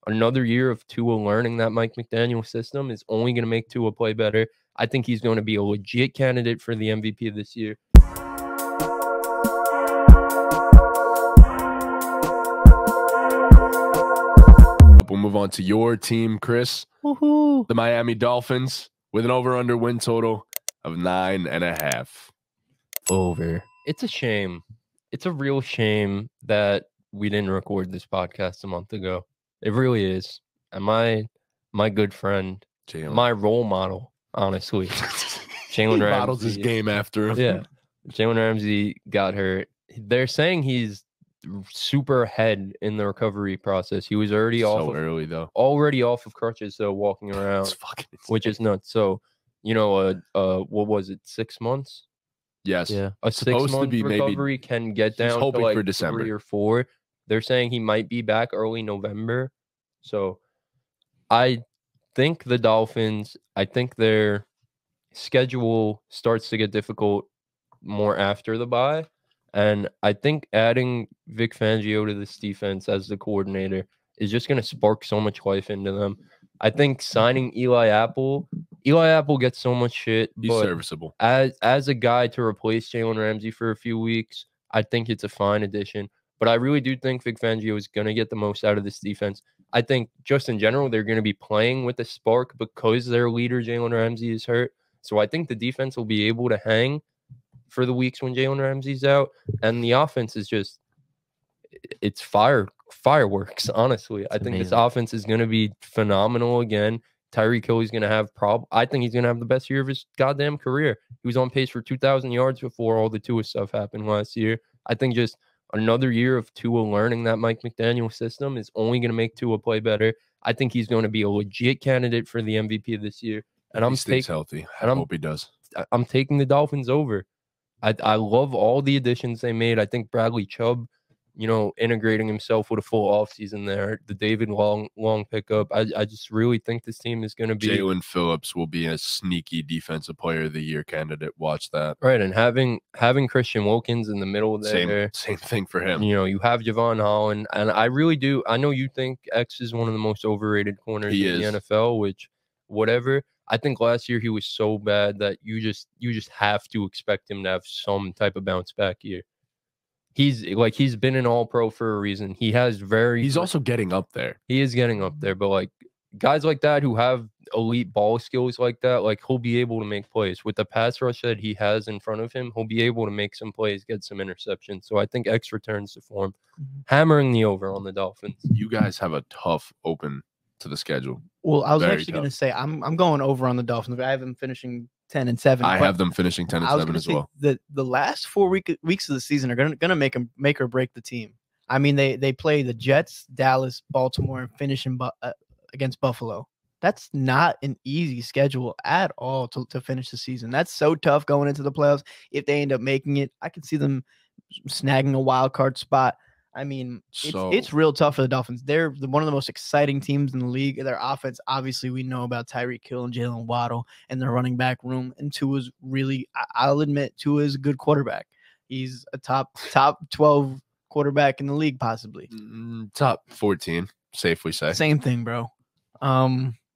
another year of Tua learning that Mike McDaniel system is only going to make Tua play better. I think he's going to be a legit candidate for the MVP of this year. We'll move on to your team, Chris. Woohoo! The Miami Dolphins with an over-under win total of 9.5. Over. It's a shame. It's a real shame that we didn't record this podcast a month ago. It really is. And my good friend, my role model, honestly, Jalen Ramsey. Models his game after him. Yeah. Jalen Ramsey got hurt. They're saying he's super ahead in the recovery process. He was already already off of crutches, so walking around, which is nuts. So, what was it, 6 months? Yes. Yeah. A 6-month recovery can get down to like for December. 3 or 4. They're saying he might be back early November. So I think the Dolphins, their schedule starts to get difficult more after the bye. And I think adding Vic Fangio to this defense as the coordinator is just going to spark so much life into them. I think signing Eli Apple gets so much shit. He's serviceable. As a guy to replace Jalen Ramsey for a few weeks, I think it's a fine addition. But I really do think Vic Fangio is going to get the most out of this defense. I think just in general, they're going to be playing with a spark because their leader, Jalen Ramsey, is hurt. So I think the defense will be able to hang for the weeks when Jalen Ramsey's out. And the offense is just, it's fireworks, honestly. I think this offense is going to be phenomenal again. Tyreek Hill is going to have I think he's going to have the best year of his goddamn career. He was on pace for 2,000 yards before all the Tua stuff happened last year. I think just another year of Tua learning that Mike McDaniel system is only going to make Tua play better. I think he's going to be a legit candidate for the MVP of this year. And he stays healthy. I hope he does. I'm taking the Dolphins over. I love all the additions they made. I think Bradley Chubb, integrating himself with a full offseason there, the David Long pickup. I just really think this team is going to be. Jalen Phillips will be a sneaky defensive player of the year candidate. Watch that. Right, and having Christian Wilkins in the middle there. Same thing for him. You have Javon Holland, and I really do. I know you think X is one of the most overrated corners in the NFL, which whatever. I think last year he was so bad that you just have to expect him to have some type of bounce back year. He's been an all-pro for a reason. He's also getting up there. He is getting up there, but like guys like that who have elite ball skills like that, like he'll be able to make plays. With the pass rush that he has in front of him, he'll be able to make some plays, get some interceptions. So I think X returns to form. Hammering the over on the Dolphins. You guys have a tough open to the schedule. Well, I was actually going to say I'm going over on the Dolphins. I have them finishing 10-7. I have them finishing 10-7 as well. The last 4 weeks of the season are going to make or break the team. I mean, they play the Jets, Dallas, Baltimore, and finish against Buffalo. That's not an easy schedule at all to finish the season. That's so tough going into the playoffs. If they end up making it, I can see them snagging a wild card spot. I mean, it's real tough for the Dolphins. They're one of the most exciting teams in the league. Their offense, obviously, we know about Tyreek Hill and Jalen Waddle and their running back room. And Tua's really, I'll admit, Tua is a good quarterback. He's a top 12 quarterback in the league, possibly. Top 14, safely say. Same thing, bro.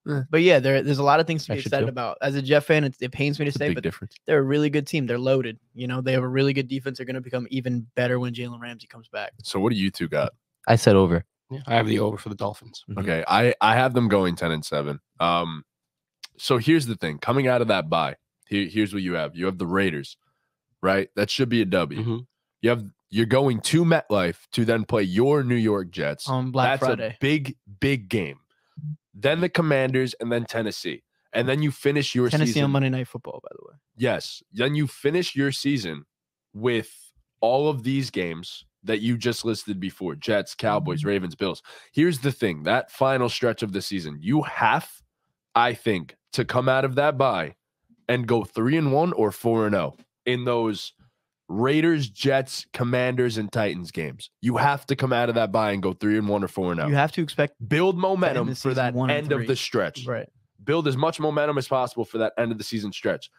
But yeah, there's a lot of things to be excited about. As a Jet fan, it pains me to say, but they're a really good team. They're loaded. They have a really good defense. They're going to become even better when Jalen Ramsey comes back. So what do you two got? I said over. Yeah, I have the over for the Dolphins. Okay, I have them going 10-7. So here's the thing. Coming out of that bye, here's what you have. You have the Raiders, right? That should be a W. Mm-hmm. You're going to MetLife to then play your New York Jets on Black Friday. That's a big game. Then the Commanders, and then Tennessee. And then you finish your Tennessee season. on Monday Night Football, by the way. Yes. Then you finish your season with all of these games that you just listed before. Jets, Cowboys, Ravens, Bills. Here's the thing. That final stretch of the season, you have, I think, to come out of that bye and go 3-1 or 4-0 in those Raiders, Jets, Commanders, and Titans games. You have to come out of that bye and go 3-1 or 4-0. You have to expect build momentum for that end of the stretch. Right. Build as much momentum as possible for that end of the season stretch.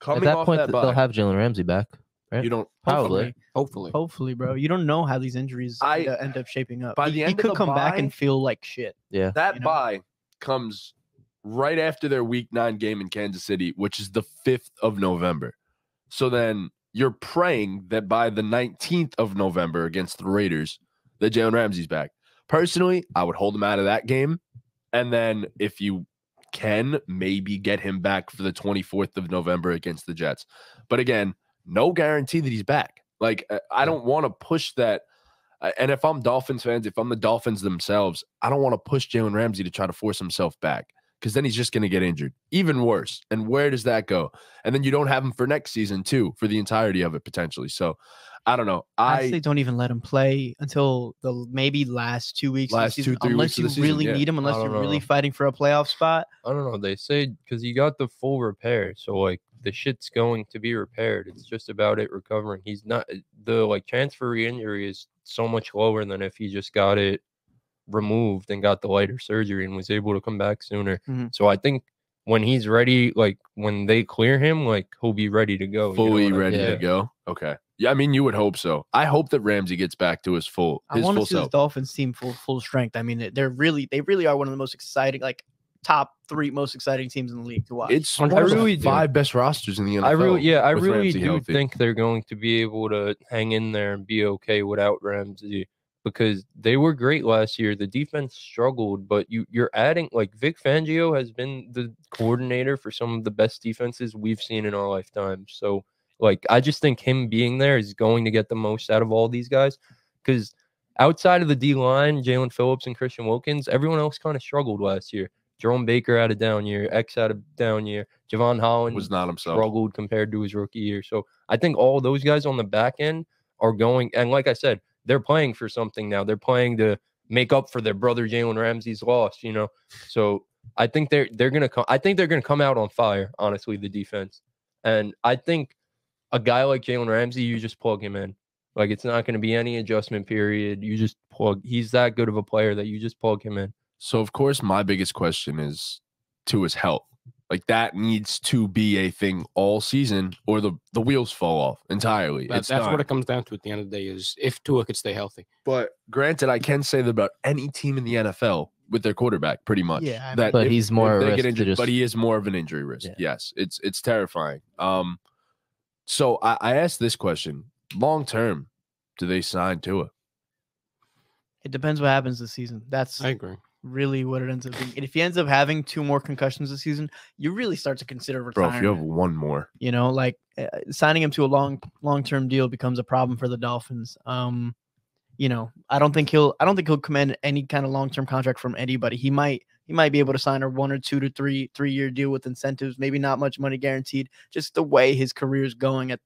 At that point, they'll have Jalen Ramsey back. right? You don't. Probably. Hopefully, bro. You don't know how these injuries end up shaping up. By He the end of could the come back bye- and feel like shit. Yeah. That You know? bye comes right after their Week 9 game in Kansas City, which is the 5th of November. So then you're praying that by the 19th of November against the Raiders, that Jalen Ramsey's back. Personally, I would hold him out of that game. And then if you can, maybe get him back for the 24th of November against the Jets. But again, no guarantee that he's back. Like, I don't want to push that. And if I'm Dolphins fans, if I'm the Dolphins themselves, I don't want to push Jalen Ramsey to try to force himself back because then he's just going to get injured. Even worse. And where does that go? And then you don't have him for next season, too, for the entirety of it, potentially. So, I don't know. I say don't even let him play until the maybe last 2 weeks. Last of the season, 2-3 unless weeks of you the season, really yeah. need him, unless I you're don't really know. fighting for a playoff spot. I don't know. They say because you got the full repair, so like the shit's going to be repaired. It's just about it recovering. He's not the like chance for re-injury is so much lower than if he just got it removed and got the lighter surgery and was able to come back sooner. Mhm. So I think when he's ready, like when they clear him, like he'll be ready to go. fully you know what I ready mean? to go. Okay. Yeah, I mean, you would hope so. I hope that Ramsey gets back to his full I want to full see this self. Dolphins team full strength. I mean, they really are one of the most exciting, like top 3 most exciting teams in the league to watch. It's I one of really the do. 5 best rosters in the NFL. I with really Ramsey do healthy. think they're going to be able to hang in there and be okay without Ramsey because they were great last year. The defense struggled, but you're adding like Vic Fangio has been the coordinator for some of the best defenses we've seen in our lifetime. So like I just think him being there is going to get the most out of all these guys because outside of the D line, Jalen Phillips and Christian Wilkins, everyone else kind of struggled last year. Jerome Baker had a down year, X had a down year. Javon Holland Was not himself. struggled compared to his rookie year. So I think all those guys on the back end are going, and like I said, they're playing for something now. They're playing to make up for their brother Jalen Ramsey's loss, you know. So I think they're gonna come. I think they're gonna come out on fire. Honestly, the defense, and I think a guy like Jalen Ramsey, you just plug him in. Like it's not going to be any adjustment period. You just plug. He's that good of a player that you just plug him in. So, of course, my biggest question is to his health. Like, that needs to be a thing all season or the wheels fall off entirely. That's what it comes down to at the end of the day is if Tua could stay healthy. But granted, I can say that about any team in the NFL with their quarterback, pretty much. Yeah, I mean, that but he's more if at they risk get to injured, just- but he is more of an injury risk. Yeah. Yes, it's terrifying. So I asked this question: long term, do they sign Tua? it depends what happens this season. That's I agree. really what it ends up being. And if he ends up having 2 more concussions this season, you really start to consider Bro, retirement. if you have one more, You know, like signing him to a long-term deal becomes a problem for the Dolphins. You know, I don't think he'll command any kind of long-term contract from anybody. He might be able to sign a 1 or 2 to 3-year deal with incentives, maybe not much money guaranteed, just the way his career is going at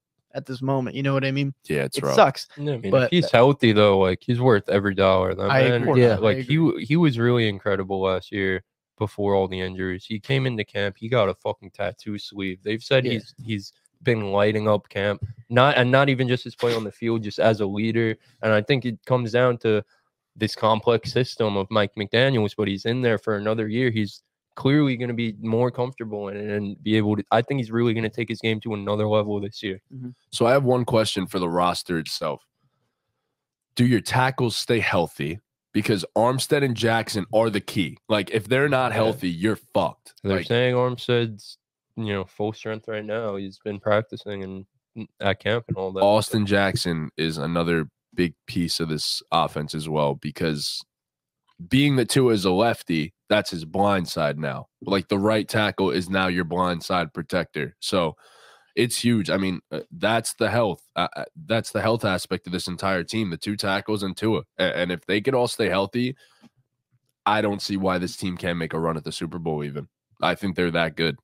this moment. You know what I mean? yeah, it's It rough. sucks. Yeah, I mean, But- if he's healthy though, like he's worth every dollar. That I man, agree. Yeah. like I he was really incredible last year before all the injuries. He came into camp, he got a fucking tattoo sleeve. They've said Yeah. he's been lighting up camp, not even just his play on the field, just as a leader. And I think it comes down to this complex system of Mike McDaniels, but he's in there for another year. He's clearly going to be more comfortable in it and be able to. I think he's really going to take his game to another level this year. So I have one question for the roster itself. Do your tackles stay healthy? Because Armstead and Jackson are the key. Like, if they're not Yeah. healthy, you're fucked. They're Like, saying Armstead's, full strength right now. He's been practicing and at camp and all that. Austin Jackson is another big piece of this offense as well, because being that Tua is a lefty, that's his blind side now. Like, the right tackle is now your blind side protector. So it's huge. I mean, that's the health. That's the health aspect of this entire team, the 2 tackles and Tua. And if they could all stay healthy, I don't see why this team can't make a run at the Super Bowl even. I think they're that good.